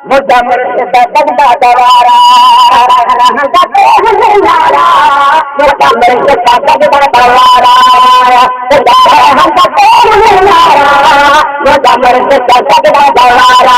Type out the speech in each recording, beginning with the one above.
मुझा मुर्शिद बगदा दवारा मुझा मुर्शिद बगदा दवारा मुझा मुर्शिद बगदा दवारा मुझा मुर्शिद बगदा दवारा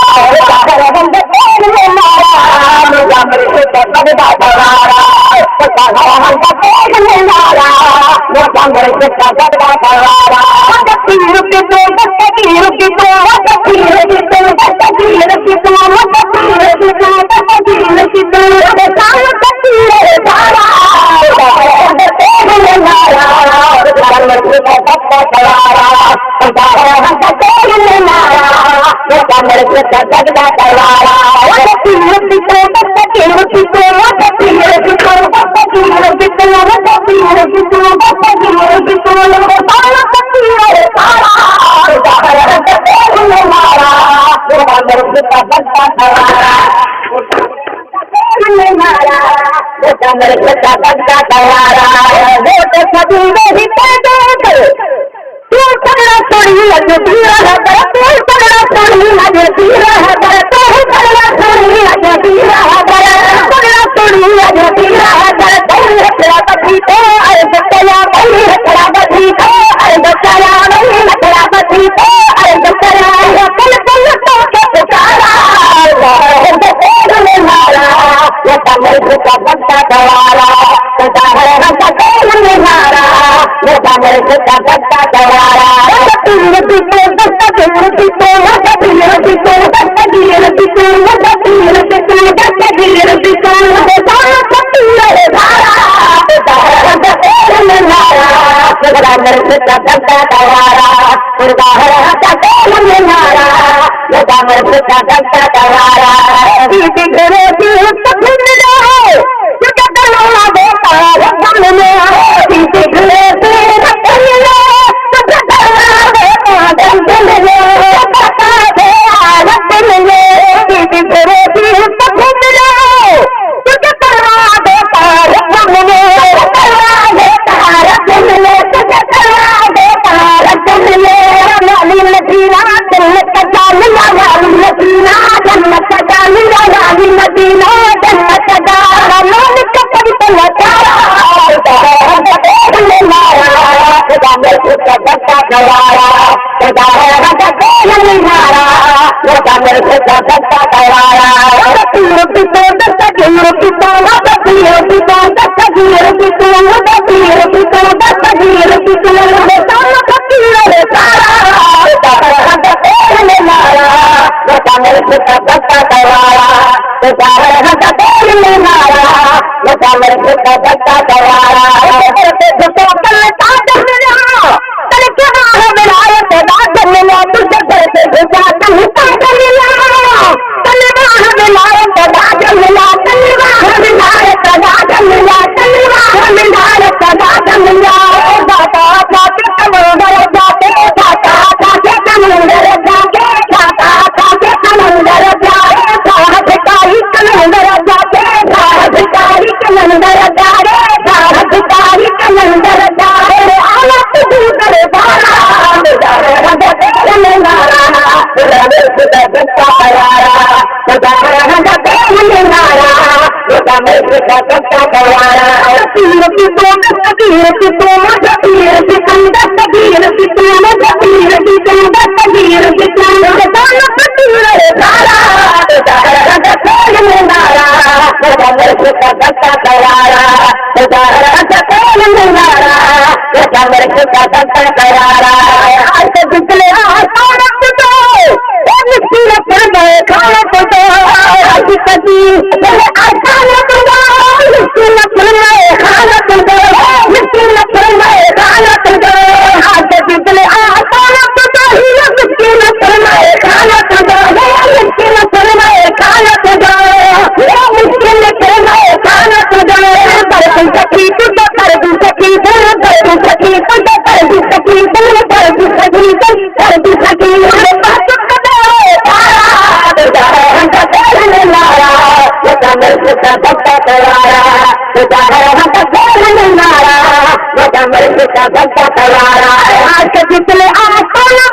का धक्का तवारा आज के जितने आना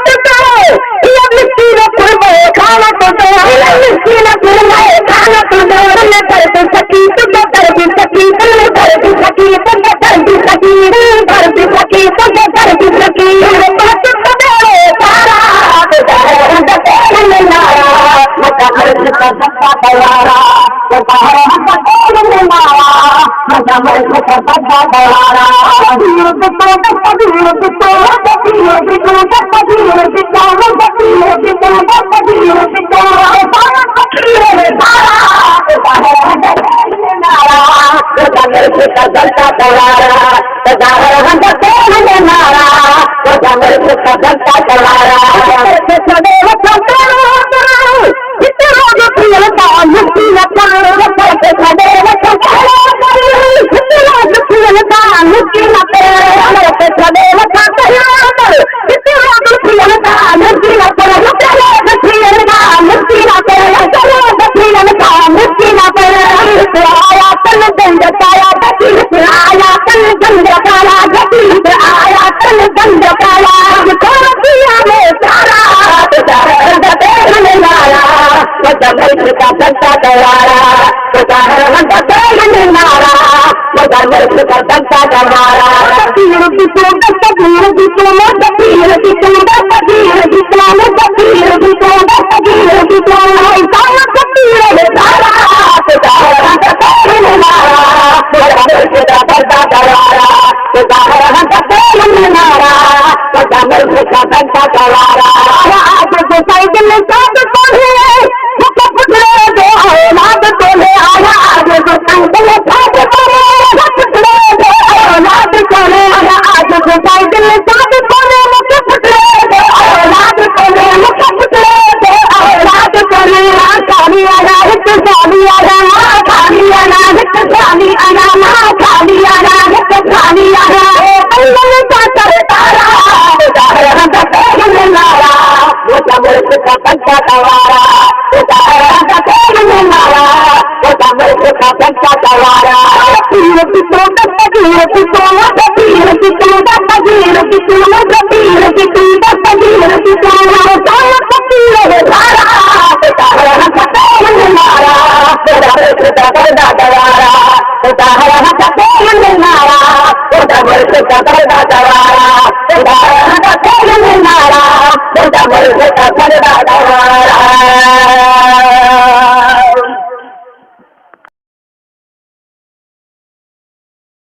तो दो ये मिट्टी में पुरबे खाना तो दो ये मिट्टी में पुरबे खाना तो दो ने कर भी सकी तो कर भी सकी ने कर भी सकी तो कर भी सकी कर भी सकी तो कर भी सकी बात करो सारा मका अर्ज का धक्का तवारा तो बाहर हम तो मारा मका अर्ज का धक्का तवारा